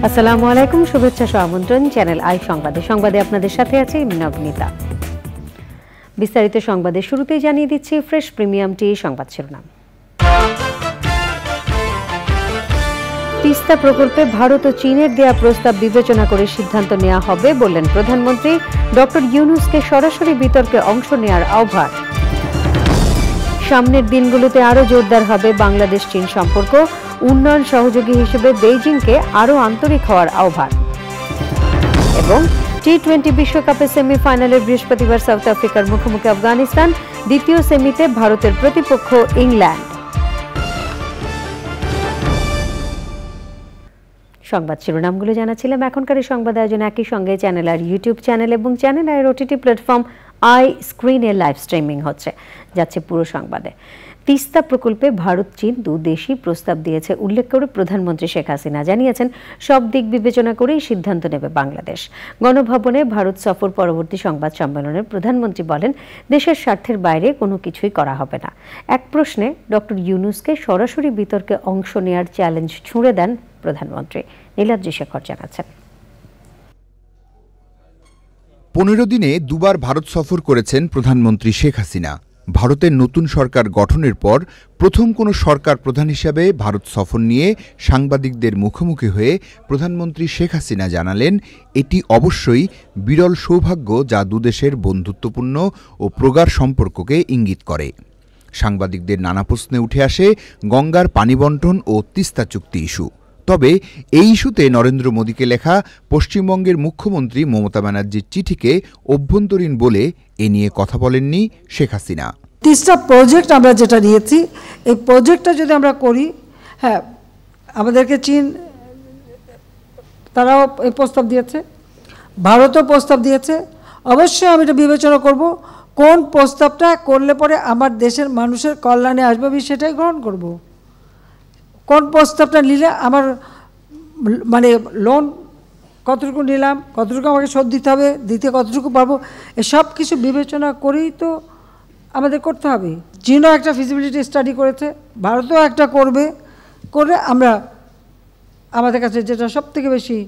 আসসালামু আলাইকুম, শুভেচ্ছা ও আমন্ত্রণ চ্যানেল আই সংবাদে আপনাদের সাথে আছে নবনীতা। বিস্তারিত সংবাদের শুরুতেই জানিয়ে দিচ্ছি ফ্রেশ প্রিমিয়াম টি সংবাদ শিরোনাম। তিস্তা প্রকল্পে ভারত ও চীনের দেয়া প্রস্তাব বিবেচনা করে সিদ্ধান্ত নেওয়া হবে বললেন প্রধানমন্ত্রী। ডক্টর ইউনূসকে সরাসরি বিতর্কে অংশ নেওয়ার আহ্বান। সামনের দিনগুলোতে আরও জোরদার হবে বাংলাদেশ চীন সম্পর্ক, উন্নয়ন সহযোগী হিসেবে বেইজিংকে আরও আন্তরিক হওয়ার আহ্বান। এবং টি-20 বিশ্বকাপের সেমিফাইনালে বৃহস্পতিবার সাউথ আফ্রিকার মুখোমুখি আফগানিস্তান, দ্বিতীয় সেমিতে ভারতের প্রতিপক্ষ ইংল্যান্ড। সংবাদ শিরোনামগুলো জানাচ্ছিলাম। এখনকার এই সংবাদ আয়োজন একই সঙ্গে চ্যানেল আর ইউটিউব চ্যানেল এবং চ্যানেল আর ওটিটি প্ল্যাটফর্ম আই স্ক্রিনে লাইভ স্ট্রিমিং যাচ্ছে পুরো সংবাদে। তিস্তা প্রকল্পে ভারত চীন দুদেশই প্রস্তাব দিয়েছে উল্লেখ করে প্রধানমন্ত্রী শেখ হাসিনা জানিয়েছেন, সব দিক বিবেচনা করেই সিদ্ধান্ত নেবে বাংলাদেশ। গণভবনে ভারত সফর পরবর্তী সংবাদ সম্মেলনে প্রধানমন্ত্রী বলেন, দেশের স্বার্থের বাইরে কোনো কিছুই করা হবে না। এক প্রশ্নে ডক্টর ইউনূসকে সরাসরি বিতর্কে অংশ নেওয়ার চ্যালেঞ্জ ছুঁড়ে দেন প্রধানমন্ত্রী। নীলাদ্রি শেখর জানাচ্ছেন। 15 দিনে দুবার ভারত সফর করেছেন প্রধানমন্ত্রী শেখ হাসিনা। ভারতের নতুন সরকার গঠনের পর প্রথম কোনো সরকার প্রধান হিসাবে ভারত সফর নিয়ে সাংবাদিকদের মুখোমুখি হয়ে প্রধানমন্ত্রী শেখ হাসিনা জানালেন, এটি অবশ্যই বিরল সৌভাগ্য যা দুদেশের বন্ধুত্বপূর্ণ ও প্রগাঢ় সম্পর্ককে ইঙ্গিত করে। সাংবাদিকদের নানা প্রশ্নে উঠে আসে গঙ্গার পানি বণ্টন ও তিস্তা চুক্তি ইস্যু। তবে এই ইস্যুতে নরেন্দ্র মোদীকে লেখা পশ্চিমবঙ্গের মুখ্যমন্ত্রী মমতা ব্যানার্জির চিঠিকে অভ্যন্তরীণ বলে এ নিয়ে কথা বলেননি শেখ হাসিনা। তিস্তা প্রজেক্ট আমরা যেটা নিয়েছি, এই প্রজেক্টটা যদি আমরা করি, হ্যাঁ আমাদেরকে চীন তারাও এই প্রস্তাব দিয়েছে, ভারতও প্রস্তাব দিয়েছে। অবশ্যই আমি এটা বিবেচনা করব, কোন প্রস্তাবটা করলে পরে আমার দেশের মানুষের কল্যাণে আসবে আমি সেটাই গ্রহণ করব। কোন প্রস্তাবটা নিলে আমার মানে লোন কতটুকু নিলাম, কতটুকু আমাকে শোধ দিতে হবে, দিতে কতটুকু পারবো, এসব কিছু বিবেচনা করেই তো আমাদের করতে হবে। চীনও একটা ফিজিবিলিটি স্টাডি করেছে, ভারতও একটা করে আমরা আমাদের কাছে যেটা সব থেকে বেশি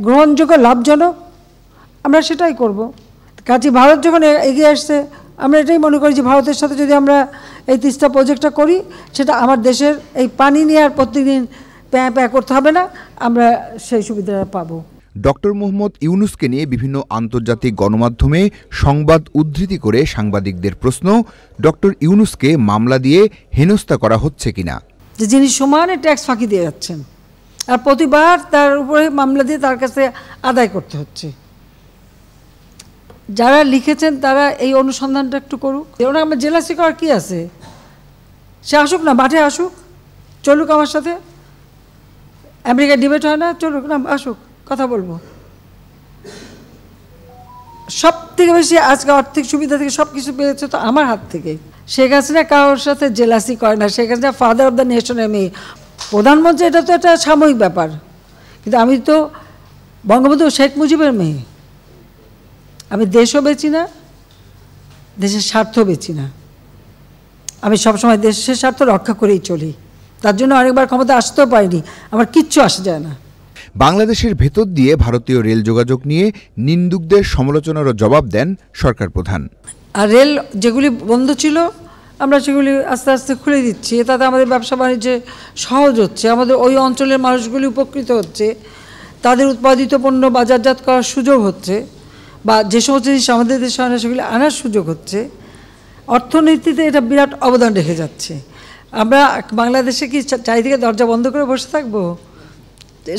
গ্রহণযোগ্য লাভজনক আমরা সেটাই করব। কাজে ভারত যখন এগিয়ে আসছে, আমরা এটাই মনে করি যে ভারতের সাথে যদি আমরা এই তিস্তা প্রজেক্টটা করি, সেটা আমার দেশের এই পানি নিয়ে আর প্রতিদিন প্যাঁ করতে হবে না, আমরা সেই সুবিধাটা পাবো। ডক্টর মোহাম্মদ ইউনূসকে নিয়ে বিভিন্ন আন্তর্জাতিক গণমাধ্যমে সংবাদ উদ্ধৃতি করে সাংবাদিকদের প্রশ্ন, ডক্টর ইউনূসকে মামলা দিয়ে হেনস্থা করা হচ্ছে কিনা। যে যিনি সমানে ট্যাক্স ফাঁকি দিয়ে যাচ্ছেন আর প্রতিবার তার উপরে মামলা দিয়ে তার কাছে আদায় করতে হচ্ছে। যারা লিখেছেন তারা এই অনুসন্ধানটা একটু করুক। ওরা আমার জেলাসি করার কী আছে? সে আসুক না, মাঠে আসুক, চলুক আমার সাথে। আমেরিকায় ডিবেট হয় না, চলুক না, আসুক, কথা বলবো। সব থেকে বেশি আজকে আর্থিক সুবিধা থেকে সব কিছু পেয়েছে তো আমার হাত থেকে। শেখ হাসিনা কারোর সাথে জেলাসি করে না। Sheikh Hasina father of the নেশনের মেয়ে, প্রধানমন্ত্রী, এটা তো একটা সাময়িক ব্যাপার। কিন্তু আমি তো বঙ্গবন্ধু শেখ মুজিবের মেয়ে। আমি দেশও বেচি না, দেশের স্বার্থ বেচি না। আমি সবসময় দেশের স্বার্থ রক্ষা করেই চলি। তার জন্য অনেকবার ক্ষমতা আসতেও পারিনি, আমার কিচ্ছু আসে যায় না। বাংলাদেশের ভেতর দিয়ে ভারতীয় রেল যোগাযোগ নিয়ে নিন্দুকদের সমালোচনারও জবাব দেন সরকার প্রধান। আর রেল যেগুলি বন্ধ ছিল আমরা সেগুলি আস্তে আস্তে খুলে দিচ্ছি। তাতে আমাদের ব্যবসা বাণিজ্যে সহজ হচ্ছে, আমাদের ওই অঞ্চলের মানুষগুলি উপকৃত হচ্ছে, তাদের উৎপাদিত পণ্য বাজারজাত করার সুযোগ হচ্ছে, বা যে সমস্ত জিনিস আমাদের দেশে হয় না সেগুলি আনার সুযোগ হচ্ছে। অর্থনীতিতে এটা বিরাট অবদান রেখে যাচ্ছে। আমরা বাংলাদেশে কি চারিদিকে দরজা বন্ধ করে বসে থাকবো?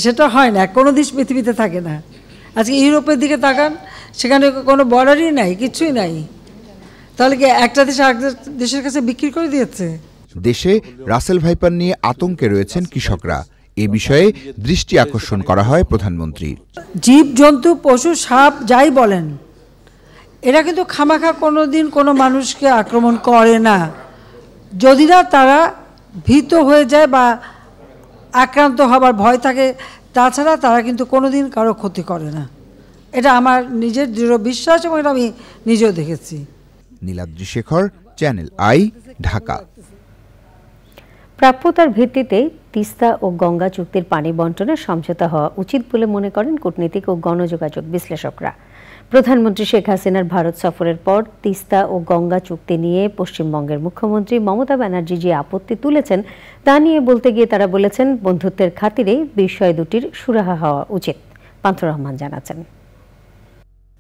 সেটা হয় না, কোনো দেশ পৃথিবীতে থাকে না। আজকে ইউরোপের দিকে তাকান, সেখানে কোনো বর্ডারই নাই, কিছুই নাই। তাহলে কি একটা দেশ আরেকটা দেশের কাছে বিক্রি করে দিয়েছে? দেশে রাসেল ভাইপার নিয়ে আতঙ্কে রয়েছেন কৃষকরা। এ বিষয়ে দৃষ্টি আকর্ষণ করা হয় প্রধানমন্ত্রীর। জীব জন্তু পশু সাপ যাই বলেন, এরা কিন্তু খামাখা কোনো দিন কোনো মানুষকে আক্রমণ করে না, যদি না তারা ভীত হয়ে যায় বা আক্রান্ত হবার ভয় থাকে। তাছাড়া তারা কিন্তু কোনো দিন কারো ক্ষতি করে না। এটা আমার নিজের দৃঢ় বিশ্বাস এবং এটা আমি নিজেও দেখেছি। Niladri Shekhar, channel I, Dhaka. প্রাপ্যতার ভিত্তিতে তিস্তা ও গঙ্গা চুক্তির পানি বণ্টনের সমঝোতা হওয়া উচিত বলে মনে করেন কূটনীতিক ও গণযোগাযোগ বিশ্লেষকরা। প্রধানমন্ত্রী শেখ হাসিনার ভারত সফরের পর তিস্তা ও গঙ্গা চুক্তি নিয়ে পশ্চিমবঙ্গের মুখ্যমন্ত্রী মমতা ব্যানার্জি যে আপত্তি তুলেছেন তা নিয়ে বলতে গিয়ে তারা বলেছেন, বন্ধুত্বের খাতিরে বিষয় দুটির সুরাহা হওয়া উচিত। পান্থ রহমান জানাচ্ছেন।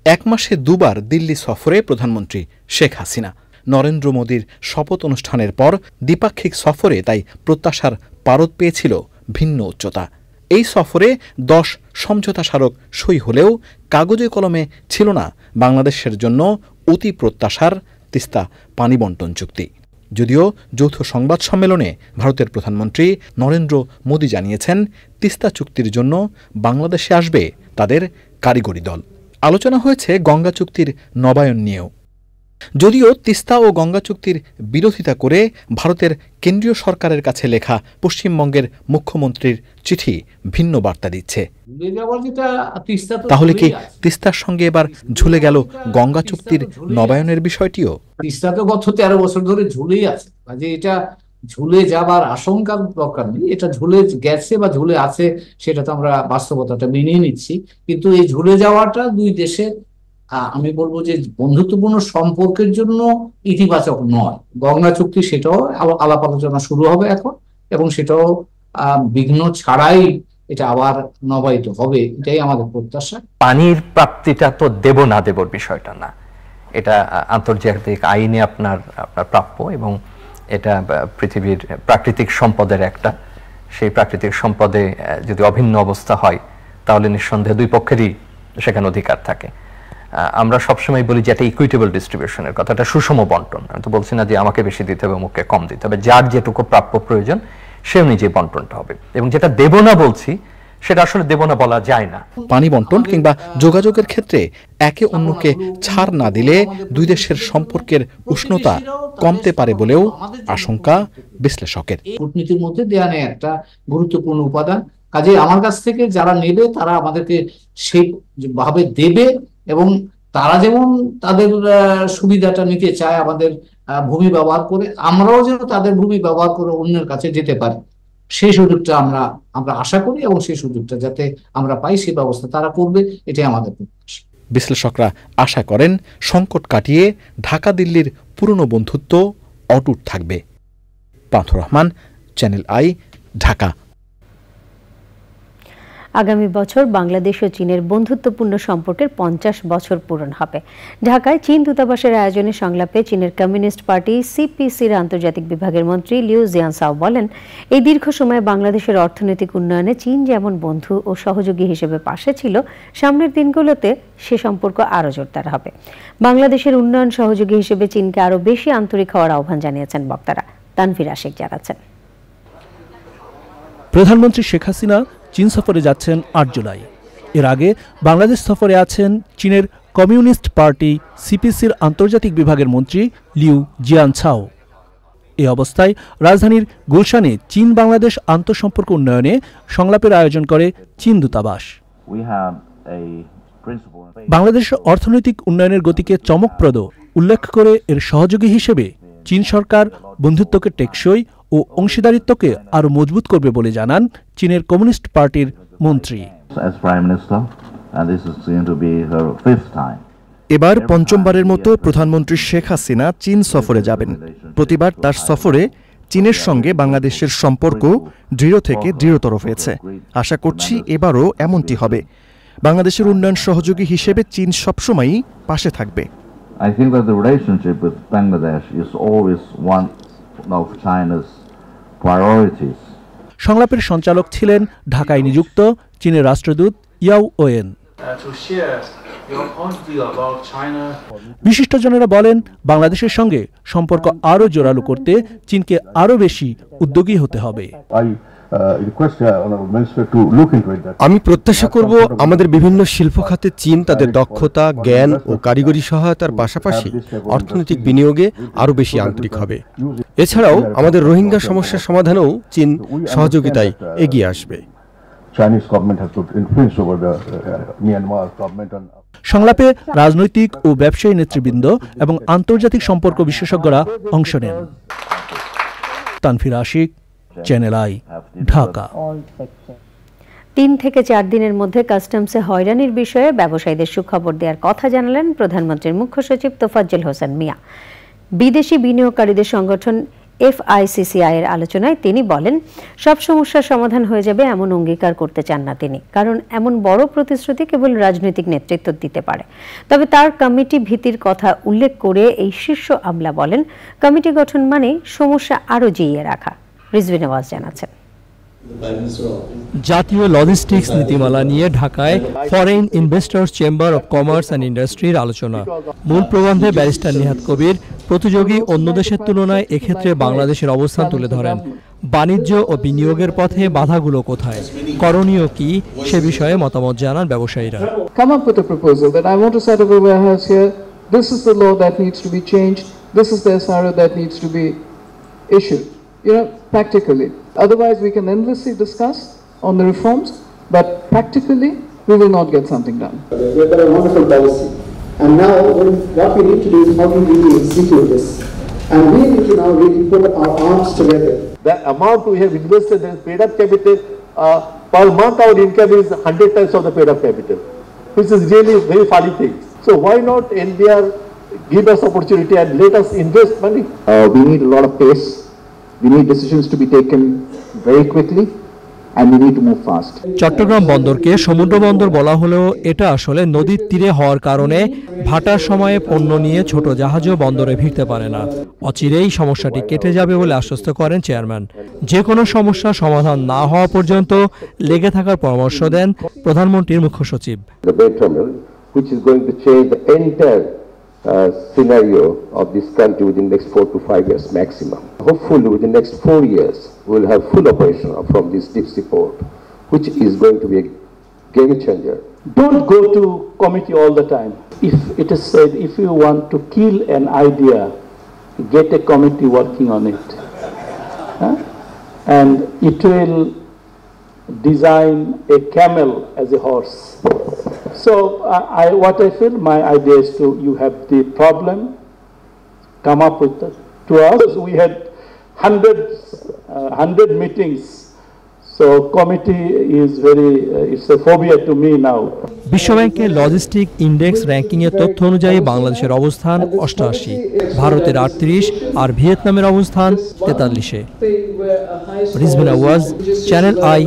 এক মাসে দুবার দিল্লি সফরে প্রধানমন্ত্রী শেখ হাসিনা। নরেন্দ্র মোদীর শপথ অনুষ্ঠানের পর দ্বিপাক্ষিক সফরে তাই প্রত্যাশার পারদ পেয়েছিল ভিন্ন উচ্চতা। এই সফরে 10 সমঝোতা স্মারক সই হলেও কাগজে কলমে ছিল না বাংলাদেশের জন্য অতি প্রত্যাশার তিস্তা পানি বণ্টন চুক্তি। যদিও যৌথ সংবাদ সম্মেলনে ভারতের প্রধানমন্ত্রী নরেন্দ্র মোদী জানিয়েছেন, তিস্তা চুক্তির জন্য বাংলাদেশে আসবে তাদের কারিগরি দল। আলোচনা হয়েছে গঙ্গা চুক্তির নবায়ন নিয়েও। যদিও তিস্তা ও গঙ্গা চুক্তির বিরোধিতা করে ভারতের কেন্দ্রীয় সরকারের কাছে লেখা পশ্চিমবঙ্গের মুখ্যমন্ত্রীর চিঠি ভিন্ন বার্তা দিচ্ছে। তাহলে কি তিস্তার সঙ্গে এবার ঝুলে গেল গঙ্গা চুক্তির নবায়নের বিষয়টিও? তিস্তা তো গত 13 বছর ধরে ঝুলেই আছে, কাজে এটা ঝুলে যাবার আশঙ্কার দরকার নেই। এটা ঝুলে গেছে বা ঝুলে আছে সেটা তো আমরা বাস্তবতাটা মেনে নিচ্ছি, কিন্তু এই ঝুলে যাওয়াটা দুই দেশের আমি বলবো যে বন্ধুত্বপূর্ণ সম্পর্কের জন্য ইতিবাচক নয়। গঙ্গা চুক্তি সেটাও আলাপ আলোচনা শুরু হবে এখন, এবং সেটাও বিঘ্ন ছাড়াই এটা আবার নবায়িত হবে, এটাই আমাদের প্রত্যাশা। পানির প্রাপ্তিটা তো দেব না দেবর বিষয়টা না, এটা আন্তর্জাতিক আইনে আপনার প্রাপ্য, এবং এটা পৃথিবীর প্রাকৃতিক সম্পদের একটা। সেই প্রাকৃতিক সম্পদে যদি অভিন্ন অবস্থা হয় তাহলে নিঃসন্দেহে দুই পক্ষেরই সেখানে অধিকার থাকে। আমরা সবসময় বলি যে একটা ইকুইটেবল ডিস্ট্রিবিউশনের কথা, এটা সুষম বন্টন। আমি তো বলছি না যে আমাকে বেশি দিতে হবে অমুককে কম দিতে হবে, যার যেটুকু প্রাপ্য প্রয়োজন সে অনুযায়ী বন্টনটা হবে। এবং যেটা দেব না বলছি সেটা আসলে দেব না বলা যায় না। পানি বন্টন কিংবা যোগাযোগের ক্ষেত্রে একে অন্যকে ছাড় না দিলে দুই দেশের সম্পর্কের উষ্ণতা কমতে পারে বলেও আশঙ্কা বিশ্লেষকের। কূটনীতির মধ্যে দেয়া নেই একটা গুরুত্বপূর্ণ উপাদান। কাজে আমার কাছ থেকে যারা নেবে তারা আমাদেরকে সেইভাবে দেবে, এবং তারা যেমন তাদের সুবিধাটা নিতে চায় আমাদের ভূমি ব্যবহার করে, আমরাও যেন তাদের ভূমি ব্যবহার করে অন্যের কাছে যেতে পারি, সেই সুযোগটা আমরা আশা করি, এবং সেই সুযোগটা যাতে আমরা পাই সেই ব্যবস্থা তারা করবে, এটাই আমাদের প্রত্যাশা। বিশ্লেষকরা আশা করেন সংকট কাটিয়ে ঢাকা দিল্লির পুরনো বন্ধুত্ব অটুট থাকবে। পান্থ রহমান, চ্যানেল আই, ঢাকা। আগামী বছর বাংলাদেশ ও চীনের বন্ধুত্বপূর্ণ সম্পর্কের 50 বছর পূরণ হবে। ঢাকায় চীন দূতাবাসের আয়োজনে সংলাপে চীনের কমিউনিস্ট পার্টি সিপিসির আন্তর্জাতিক বিভাগের মন্ত্রী লিউ জিয়ানসাও বলেন, এই দীর্ঘ সময়ে বাংলাদেশের অর্থনৈতিক উন্নয়নে চীন যেমন বন্ধু ও সহযোগী হিসেবে পাশে ছিল, সামনের দিনগুলোতে সে সম্পর্ক আরও জোরদার হবে। বাংলাদেশের উন্নয়ন সহযোগী হিসেবে চীনকে আরও বেশি আন্তরিক হওয়ার আহ্বান জানিয়েছেন বক্তারা। তানভীর আশিক জানাচ্ছেন। প্রধানমন্ত্রী শেখ হাসিনা চীন সফরে যাচ্ছেন 8 জুলাই। এর আগে বাংলাদেশ সফরে আছেন চীনের কমিউনিস্ট পার্টি সিপিসির আন্তর্জাতিক বিভাগের মন্ত্রী লিউ জিয়ানছাও। এই অবস্থায় রাজধানীর গুলশানে চীন বাংলাদেশ আন্তঃসম্পর্ক উন্নয়নে সংলাপের আয়োজন করে চীন দূতাবাস। বাংলাদেশের অর্থনৈতিক উন্নয়নের গতিকে চমকপ্রদ উল্লেখ করে এর সহযোগী হিসেবে চীন সরকার বন্ধুত্বকে টেকসই ও অংশীদারিত্বকে আরো মজবুত করবে বলে জানান চীনের কমিউনিস্ট পার্টির মন্ত্রী। এবার পঞ্চমবারের মতো প্রধানমন্ত্রী শেখ হাসিনা চীন সফরে যাবেন। প্রতিবার তার সফরে চীনের সঙ্গে বাংলাদেশের সম্পর্ক দৃঢ় থেকে দৃঢ়তর হয়েছে। আশা করছি এবারও এমনটি হবে। বাংলাদেশের উন্নয়ন সহযোগী হিসেবে চীন সবসময়ই পাশে থাকবে। I think that the relationship with Bangladesh is always one of China's priorities. সংলাপের সঞ্চালক ছিলেন ঢাকায় নিযুক্ত চীনের রাষ্ট্রদূত ইয়াও ওয়েন। বিশিষ্টজনেরা বলেন, বাংলাদেশের সঙ্গে সম্পর্ক আরও জোরালো করতে চীনকে আরও বেশি উদ্যোগী হতে হবে। আমি প্রত্যাশা করব আমাদের বিভিন্ন শিল্প খাতে চীন তাদের দক্ষতা, জ্ঞান ও কারিগরি সহায়তার পাশাপাশি অর্থনৈতিক বিনিয়োগে আরও বেশি আন্তরিক হবে। এছাড়াও আমাদের রোহিঙ্গা সমস্যার সমাধানেও চীন সহযোগিতায় এগিয়ে আসবে। সংলাপে রাজনৈতিক ও ব্যবসায়ী নেতৃবৃন্দ এবং আন্তর্জাতিক সম্পর্ক বিশেষজ্ঞরা অংশ নেন। Tanvir Ashiq, Channel I, Dhaka. 3 থেকে 4 দিনের মধ্যে কাস্টমসে হয়রানির বিষয়ে ব্যবসায়ীদের সুখবর দেওয়ার কথা জানালেন প্রধানমন্ত্রীর মুখ্য সচিব তোফাজ্জল হোসেন মিয়া। বিদেশি বিনিয়োগকারীদের সংগঠন FICCI এর আলোচনায় তিনি বলেন, সব সমস্যার সমাধান হয়ে যাবে এমন অঙ্গীকার করতে চান না তিনি, কারণ এমন বড় প্রতিশ্রুতি কেবল রাজনৈতিক নেতৃত্ব দিতে পারে। তবে তার কমিটি ভীতির কথা উল্লেখ করে এই শীর্ষ আমলা বলেন, কমিটি গঠন মানে সমস্যা আরও জিইয়ে রাখা। রিজভী নওয়াজ জানাচ্ছেন। জাতীয় লজিস্টিক্স নীতিমালা নিয়ে ঢাকায় foreign investors chamber of commerce and ইন্ডাস্ট্রির আলোচনা। মূল প্রবন্ধে ব্যারিস্টার নিহাত কবির প্রতিযোগী অন্য দেশের তুলনায় এক্ষেত্রে বাংলাদেশের অবস্থান তুলে ধরেন। বাণিজ্য ও বিনিয়োগের পথে বাধাগুলো কোথায়, করণীয় কি, সে বিষয়ে মতামত জানান ব্যবসায়ীরা। Come up with a proposal that I want to set up a warehouse here. This is the law that needs to be changed. This is the SRO that needs to be issued. Practically. Otherwise, we can endlessly discuss on the reforms, but practically, we will not get something done. We've got a wonderful policy, and now what we need to do is how do we really execute this, and we need to now really put our arms together. The amount we have invested in paid-up capital per month, our income is 100 times of the paid-up capital, which is really a very funny thing. So why not NBR give us opportunity and let us invest money? We need a lot of pace. We need decisions to be taken very quickly and we need to move fast. Chittagong বন্দরকে সমুদ্র বন্দর বলা হলেও এটা আসলে নদীর তীরে হওয়ার কারণে ভাটার সময়ে পণ্য নিয়ে ছোট জাহাজও বন্দরে ভিড়তে পারে না। অচিরেই সমস্যাটি কেটে যাবে বলে আশ্বস্ত করেন চেয়ারম্যান। যে কোনো সমস্যা সমাধান না হওয়া পর্যন্ত লেগে থাকার পরামর্শ দেন প্রধানমন্ত্রীর মুখ্য সচিব। Which is going to change the entire scenario of this country within the next 4 to 5 years maximum. Hopefully within the next 4 years we will have full operation from this deep sea port, which is going to be a game changer. Don't go to committee all the time. If it is said, if you want to kill an idea, get a committee working on it. And it will design a camel as a horse. So what I feel, my idea is to, you have the problem, come up with it. To us, we had 100 meetings. So committee is very, it's a phobia to me now. বিশ্বব্যাংকের logistic index ranking এর তথ্য অনুযায়ী বাংলাদেশের অবস্থান 88, ভারতের 38 আর ভিয়েতনামের অবস্থান 43-এ। Rizvi Nawaz, channel I,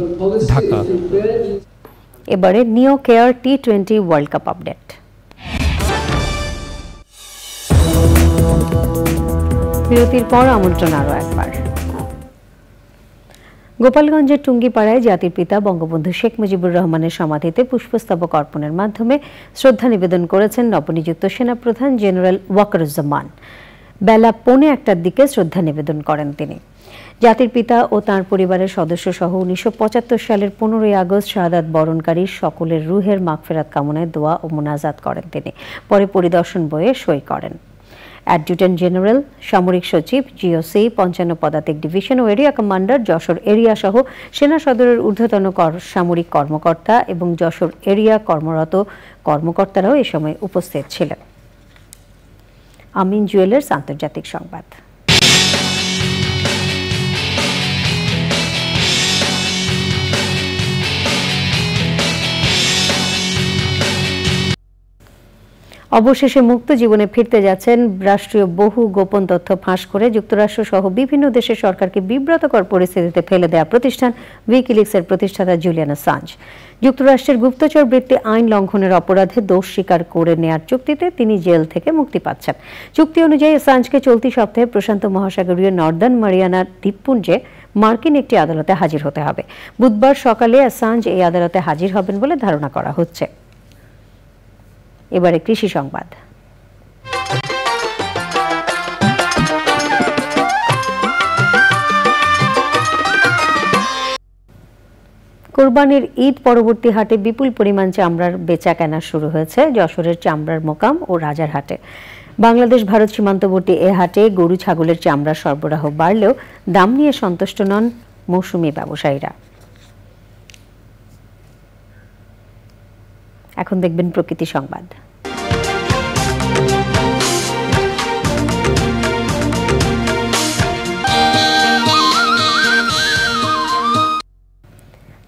Dhaka. এবারে neo care T20 world cup update. বিরতির পর আমন্ত্রণ আরও একবার। গোপালগঞ্জের টুঙ্গিপাড়ায় জাতির পিতা বঙ্গবন্ধু শেখ মুজিবুর রহমানের সমাধিতে পুষ্পস্তবক অর্পণের মাধ্যমে শ্রদ্ধা নিবেদন করেছেন নবনিযুক্ত সেনাপ্রধান জেনারেল ওয়াকারুজ্জামান। বেলা 1:15টার দিকে শ্রদ্ধা নিবেদন করেন তিনি। জাতির পিতা ও তাঁর পরিবারের সদস্য সহ 1975 সালের 15ই আগস্ট শাহাদাত বরণকারী সকলের রুহের মাগফিরাত কামনায় দোয়া ও মোনাজাত করেন তিনি। পরে পরিদর্শন বইয়ে সই করেন। অ্যাডজুটেন্ট জেনারেল, সামরিক সচিব, জিওসি, 55 পদাতিক ডিভিশন ও এরিয়া কমান্ডার, যশোর এরিয়া সহ সেনা সদরের ঊর্ধ্বতন সামরিক কর্মকর্তা এবং যশোর এরিয়া কর্মরত কর্মকর্তারাও এ সময় উপস্থিত ছিলেন। আমিন জুয়েলার্স আন্তর্জাতিক সংবাদ। অবশেষে মুক্ত জীবনে ফিরতে যাচ্ছেন রাষ্ট্রীয় বহু গোপন তথ্য ফাঁস করে যুক্তরাষ্ট্র সহ বিভিন্ন দেশের সরকারকে বিব্রতকর পরিস্থিতিতে ফেলে দেওয়া প্রতিষ্ঠান উইকিলিক্সের প্রতিষ্ঠাতা জুলিয়ান অ্যাসাঞ্জ। যুক্তরাষ্ট্রের গুপ্তচর বৃত্তি আইন লঙ্ঘনের অপরাধে দোষ স্বীকার করে নেয়ার চুক্তিতে তিনি জেল থেকে মুক্তি পাচ্ছেন। চুক্তি অনুযায়ী অ্যাসাঞ্জকে চলতি সপ্তাহে প্রশান্ত মহাসাগরীয় নর্দার্ন মারিয়ানা দ্বীপপুঞ্জে মার্কিন একটি আদালতে হাজির হতে হবে। বুধবার সকালে অ্যাসাঞ্জ এই আদালতে হাজির হবেন বলে ধারণা করা হচ্ছে। এবারে কৃষি সংবাদ। কোরবানির ঈদ পরবর্তী হাটে বিপুল পরিমাণ চামড়ার বেচা কেনা শুরু হয়েছে যশোরের চামড়ার মোকাম ও রাজারহাটে। বাংলাদেশ ভারত সীমান্তবর্তী এ হাটে গরু ছাগলের চামড়া সরবরাহ বাড়লেও দাম নিয়ে সন্তুষ্ট নন মৌসুমি ব্যবসায়ীরা। এখন দেখবেন প্রকৃতি সংবাদ।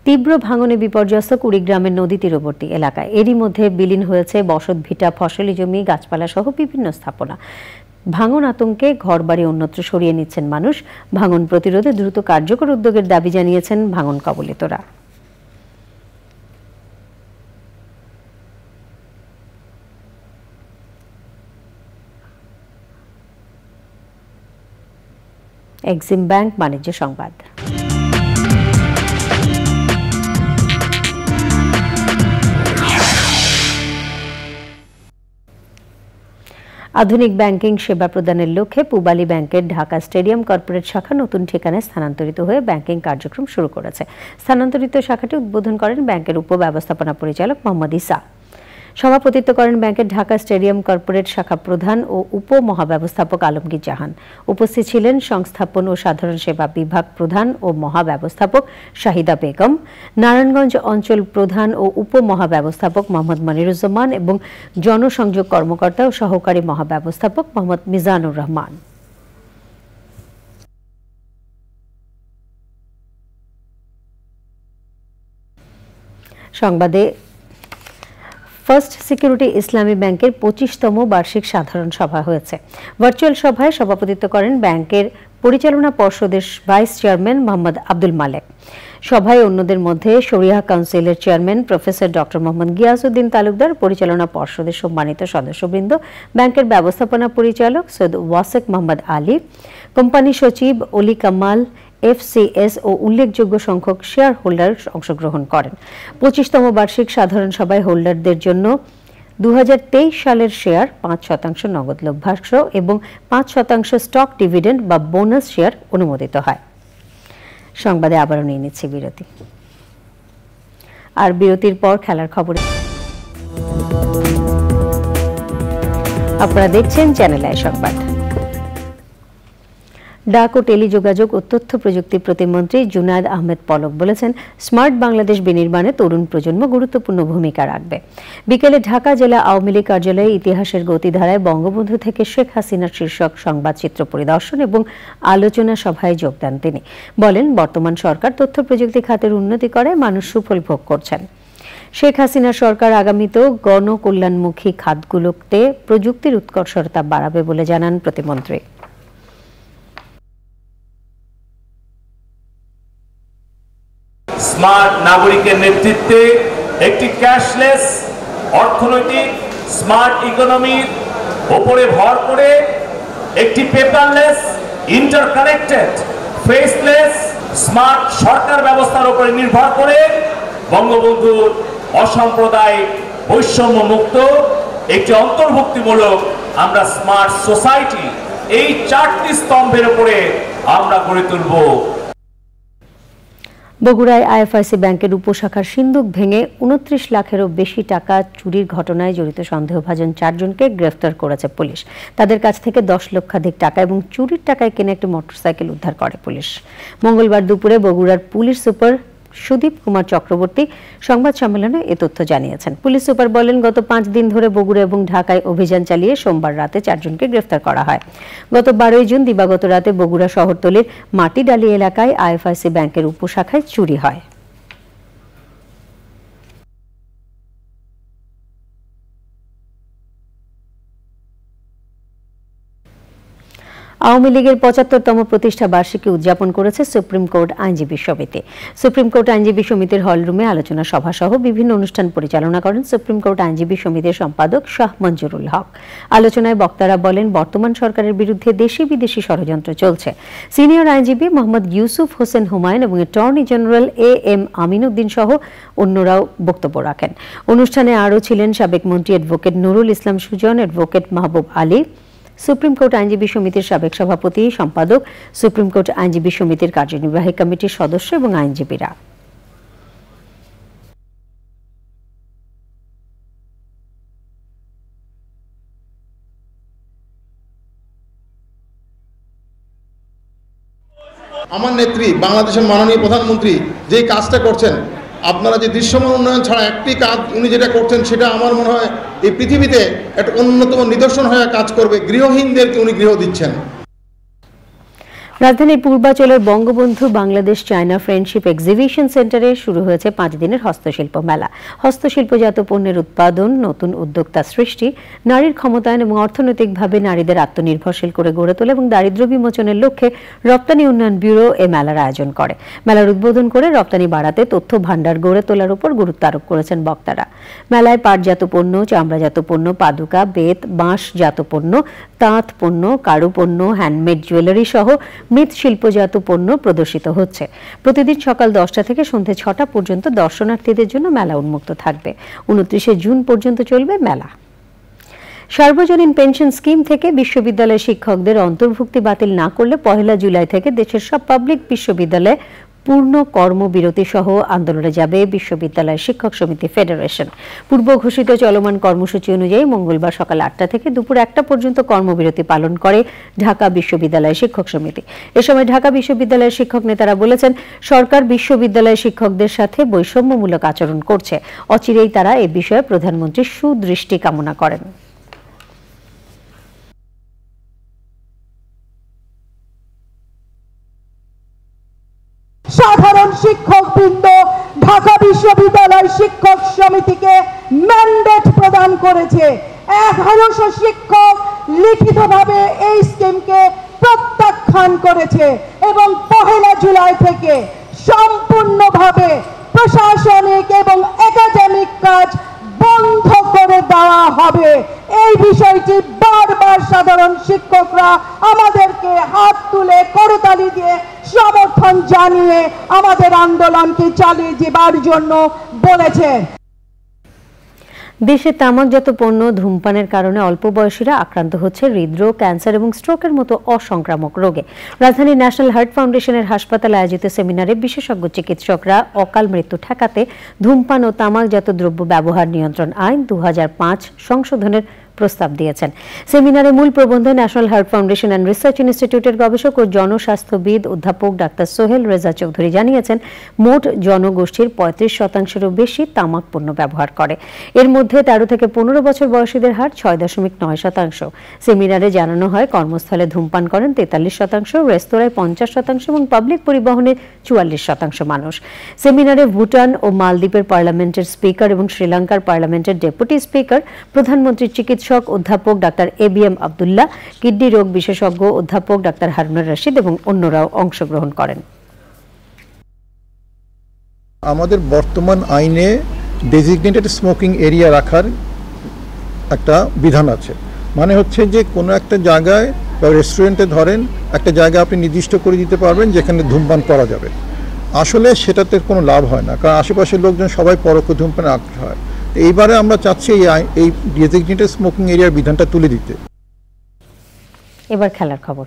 তীব্র ভাঙনে বিপর্যস্ত কুড়িগ্রামের নদী তীরবর্তী এলাকায় এরই মধ্যে বিলীন হয়েছে বসতভিটা, ফসলি জমি, গাছপালা সহ বিভিন্ন স্থাপনা। ভাঙন আতঙ্কে ঘরবাড়ি অন্যত্র সরিয়ে নিচ্ছেন মানুষ। ভাঙন প্রতিরোধে দ্রুত কার্যকর উদ্যোগের দাবি জানিয়েছেন ভাঙন কবলিতরা। এক্সিম ব্যাংক বাণিজ্য সংবাদ। আধুনিক ব্যাংকিং সেবা প্রদানের লক্ষ্যে পূবালী ব্যাংকের ঢাকা স্টেডিয়াম কর্পোরেট শাখা নতুন ঠিকানায় স্থানান্তরিত হয়ে ব্যাংকিং কার্যক্রম শুরু করেছে। স্থানান্তরিত শাখাটি উদ্বোধন করেন ব্যাংকের উপব্যবস্থাপনা পরিচালক মোহাম্মদ ইসা। সভাপতিত্ব করেন ব্যাংকের ঢাকা স্টেডিয়াম কর্পোরেট শাখা প্রধান ও উপমহাব্যবস্থাপক আলমগীর জাহান। উপস্থিত ছিলেন সংস্থাপন ও সাধারণ সেবা বিভাগ প্রধান ও মহাব্যবস্থাপক শাহিদা বেগম, নারায়ণগঞ্জ অঞ্চল প্রধান ও উপমহাব্যবস্থাপক মোহাম্মদ মনিরুজ্জামান এবং জনসংযোগ কর্মকর্তা ও সহকারী মহাব্যবস্থাপক মোহাম্মদ মিজানুর রহমান। সংবাদে ফার্স্ট সিকিউরিটি ইসলামী ব্যাংকের 25তম বার্ষিক সাধারণ সভা হয়েছে। ভার্চুয়াল সভায় সভাপতিত্ব করেন ব্যাংকের পরিচালনা পর্ষদের ভাইস চেয়ারম্যান মোহাম্মদ আব্দুল মালেক। সভায় অন্যদের মধ্যে শরিয়াহ কাউন্সিলের chairman professor doctor Mohammad Giasuddin Talukdar, পরিচালনা পর্ষদের সম্মানিত সদস্যবৃন্দ, ব্যাংকের ব্যবস্থাপনা পরিচালক সৈয়দ ওয়াসেক মোহাম্মদ আলী, কোম্পানি সচিব অলি কামাল, এফসিএস ও উল্লেখযোগ্য সংখ্যক শেয়ার হোল্ডার অংশগ্রহণ করেন। 25তম বার্ষিক সাধারণ সভায় হোল্ডারদের জন্য 2023 সালের শেয়ার 5% নগদ লভ্যাংশ এবং 5% স্টক ডিভিডেন্ড বা বোনাস শেয়ার অনুমোদিত হয়। সংবাদে আবারও নিয়ে নিচ্ছি বিরতি। আর বিরতির পর খেলার খবরে আপনারা দেখছেন চ্যানেল আই সংবাদ। ডাক ও টেলিযোগাযোগ ও তথ্য প্রযুক্তি প্রতিমন্ত্রী জুনায়েদ আহমেদ পলক বলেছেন, স্মার্ট বাংলাদেশ বিনির্মাণে তরুণ প্রজন্ম গুরুত্বপূর্ণ ভূমিকা রাখবে। বিকেলে ঢাকা জেলা আওয়ামী লীগ কার্যালয়ে ইতিহাসের গতিধারায় বঙ্গবন্ধু থেকে শেখ হাসিনার শীর্ষক সংবাদচিত্র পরিদর্শন এবং আলোচনা সভায় যোগ দেন তিনি। বলেন, বর্তমান সরকার তথ্য প্রযুক্তি খাতের উন্নতি করে মানুষ সুফল ভোগ করছেন। শেখ হাসিনা সরকার আগামীতেও গণকল্যাণমুখী খাতগুলোতে প্রযুক্তির উৎকর্ষতা বাড়াবে বলে জানান প্রতিমন্ত্রী। স্মার্ট নাগরিকের নেতৃত্বে একটি ক্যাশলেস অর্থনৈতিক স্মার্ট ইকোনমির উপরে ভর করে একটি পেপারলেস, ইন্টারকানেক্টেড, ফেসলেস স্মার্ট সরকার ব্যবস্থার উপরে নির্ভর করে বঙ্গবন্ধুর অসাম্প্রদায়িক বৈষম্য মুক্ত একটি অন্তর্ভুক্তিমূলক আমরা স্মার্ট সোসাইটি, এই 4টি স্তম্ভের উপরে আমরা গড়ে তুলব। বগুড়ায় আইএফআইসি ব্যাংকের উপশাখার সিন্দুক ভেঙে 29 লাখেরও বেশি টাকা চুরির ঘটনায় জড়িত সন্দেহভাজন 4 জনকে গ্রেফতার করেছে পুলিশ। তাদের কাছ থেকে 10 লক্ষাধিক টাকা এবং চুরির টাকায় কেনা একটি মোটরসাইকেল উদ্ধার করে পুলিশ। মঙ্গলবার দুপুরে বগুড়ার পুলিশ সুপার সুদীপ কুমার চক্রবর্তী সংবাদ সম্মেলনে এ তথ্য জানিয়েছেন। পুলিশ সুপার বলেন, গত 5 দিন ধরে বগুড়া এবং ঢাকায় অভিযান চালিয়ে সোমবার রাতে 4 জনকে গ্রেফতার করা হয়। গত 12 জুন দিবাগত রাতে বগুড়া শহরতলির মাটিডালি এলাকায় আইএফআইসি ব্যাংকের উপশাখায় চুরি হয়। আওয়ামী লীগের 75তম প্রতিষ্ঠা বার্ষিকী উদযাপন করেছে সুপ্রিম কোর্ট আইনজীবী সমিতি। সুপ্রিম কোর্ট আইনজীবী সমিতির হলরুমে আলোচনা সভা সহ বিভিন্ন অনুষ্ঠান পরিচালনা করেন সুপ্রিম কোর্ট আইনজীবী সমিতির সম্পাদক শাহ মঞ্জুরুল হক। আলোচনায় বক্তারা বলেন, বর্তমান সরকারের বিরুদ্ধে দেশি বিদেশি ষড়যন্ত্র চলছে। সিনিয়র আইনজীবী মোহাম্মদ ইউসুফ হোসেন হুমায়ুন এবং অ্যাটর্নি জেনারেল এম আমিনুদ্দিন সহ অন্যরাও বক্তব্য রাখেন। অনুষ্ঠানে আরও ছিলেন সাবেক মন্ত্রী অ্যাডভোকেট নুরুল ইসলাম সুজন, অ্যাডভোকেট মাহবুব আলী, সুপ্রিম কোর্ট আইনজীবী সমিতির সাবেক সভাপতি, সম্পাদক, সুপ্রিম কোর্ট আইনজীবী সমিতির কার্যনির্বাহী কমিটির সদস্য এবং আইনজীবীরা। আমার নেত্রী বাংলাদেশের মাননীয় প্রধানমন্ত্রী যে কাজটা করছেন, আপনারা যে দৃশ্যমান উন্নয়ন ছাড়া একটি কাজ উনি যেটা করছেন সেটা আমার মনে হয় এই পৃথিবীতে একটা অন্যতম নিদর্শন হয়ে কাজ করবে। গৃহহীনদেরকে উনি গৃহ দিচ্ছেন। রাজধানীর পূর্বাচলের Bangabandhu Bangladesh China friendship exhibition সেন্টারে শুরু হয়েছে 5 দিনের হস্তশিল্প মেলা। হস্তশিল্পজাত পণ্যের উৎপাদন, নতুন উদ্যোক্তা সৃষ্টি, নারীর ক্ষমতায়ন এবং অর্থনৈতিকভাবে নারীদের আত্মনির্ভরশীল করে গড়ে তোলা এবং দারিদ্র্য বিমোচনের লক্ষ্যে রপ্তানি উন্নয়ন ব্যুরো এ মেলার আয়োজন করে। মেলার উদ্বোধন করে রপ্তানি বাড়াতে তথ্য ভাণ্ডার গড়ে তোলার উপর গুরুত্ব আরোপ করেছেন বক্তারা। মেলায় পাটজাত পণ্য, চামড়াজাত পণ্য, পাদুকা, বেত, বাঁশজাত পণ্য, তাঁত পণ্য, কারু পণ্য, হ্যান্ডমেড জুয়েলারি সহ মৃৎশিল্পজাত পণ্য প্রদর্শিত হচ্ছে। প্রতিদিন সকাল 10টা থেকে সন্ধ্যে 6টা পর্যন্ত দর্শনার্থীদের জন্য মেলা উন্মুক্ত থাকবে। 29শে জুন পর্যন্ত চলবে মেলা। সার্বজনীন পেনশন স্কিম থেকে বিশ্ববিদ্যালয়ের শিক্ষকদের অন্তর্ভুক্তি বাতিল না করলে 1 জুলাই থেকে দেশের সব পাবলিক বিশ্ববিদ্যালয়ে পূর্ণ কর্মবিরতি সহ আন্দোলনে যাবে বিশ্ববিদ্যালয় শিক্ষক সমিতি ফেডারেশন। পূর্ব ঘোষিত চলমান কর্মসূচি অনুযায়ী মঙ্গলবার সকাল 8টা থেকে দুপুর 1টা পর্যন্ত কর্মবিরতি পালন করে ঢাকা বিশ্ববিদ্যালয় শিক্ষক সমিতি। এ সময় ঢাকা বিশ্ববিদ্যালয়ের শিক্ষক নেতারা বলেছেন, সরকার বিশ্ববিদ্যালয় শিক্ষকদের সাথে বৈষম্যমূলক আচরণ করছে। অচিরেই তারা এ বিষয়ে প্রধানমন্ত্রীর সুদৃষ্টি কামনা করেন। সাধারণ শিক্ষকবৃন্দ ঢাকা বিশ্ববিদ্যালয় শিক্ষক সমিতিকে ম্যান্ডেট প্রদান করেছে। 1100 শিক্ষক লিখিতভাবে এই স্কিমকে প্রত্যাখ্যান করেছে এবং 1 জুলাই থেকে সম্পূর্ণভাবে প্রশাসনিক এবং একাডেমিক কাজ বন্ধ করে দেওয়া হবে। এই বিষয়টি বারবার সাধারণ শিক্ষকরা আমাদেরকে হাত তুলে করতালি দিয়ে সমর্থন জানিয়ে আমাদের আন্দোলনকে চালিয়ে যাবার জন্য বলেছে। দেশে তামাকজাত পণ্য ধূমপানের কারণে অল্প বয়সীরা আক্রান্ত হচ্ছে হৃদরোগ, ক্যান্সার এবং স্ট্রোকের মতো অসংক্রামক রোগে। রাজধানীর ন্যাশনাল হার্ট ফাউন্ডেশনের হাসপাতালে আয়োজিত সেমিনারে বিশেষজ্ঞ চিকিৎসকরা অকাল মৃত্যু ঠেকাতে ধূমপান ও তামাকজাত দ্রব্য ব্যবহার নিয়ন্ত্রণ আইন 2005 সংশোধনের প্রস্তাব দিয়েছেন। সেমিনারে মূল প্রবন্ধে national heart foundation and research ইনস্টিটিউটের গবেষক ও জনস্বাস্থ্যবিদ অধ্যাপক ডাক্তার সোহেল রেজা চৌধুরী জানিয়েছেন, মোট জনগোষ্ঠীর 35%-এরও বেশি তামাক পণ্য ব্যবহার করে। এর মধ্যে 13 থেকে 15 বছর বয়সীদের হার 6.9%। সেমিনারে জানানো হয়, কর্মস্থলে ধূমপান করেন 43%, রেস্তোরাঁয় 50% এবং পাবলিক পরিবহনে 44% মানুষ। সেমিনারে ভুটান ও মালদ্বীপের পার্লামেন্টের স্পিকার এবং শ্রীলঙ্কার পার্লামেন্টের ডেপুটি স্পিকার, প্রধানমন্ত্রীর চিকিৎসক অধ্যাপক ডাক্তার ABM আব্দুল্লাহ, কিডনি রোগ বিশেষজ্ঞ অধ্যাপক ডাক্তার হারুনুর রশিদ এবং অন্যরাও অংশগ্রহণ করেন। আমাদের বর্তমান আইনে ডেজিগনেটেড স্মোকিং এরিয়া রাখার একটা বিধান আছে। মানে হচ্ছে যে কোনো একটা জায়গায় বা রেস্টুরেন্টে ধরেন একটা জায়গা আপনি নির্দিষ্ট করে দিতে পারবেন যেখানে ধূমপান করা যাবে। আসলে সেটাতে কোনো লাভ হয় না, কারণ আশেপাশের লোকজন সবাই পরোক্ষ ধূমপানে আগ্রহী হয়। এইবারে আমরা চাচ্ছি এই ডেজিগনেটেড স্মোকিং এরিয়ার বিধানটা তুলে দিতে। এবার খেলার খবর।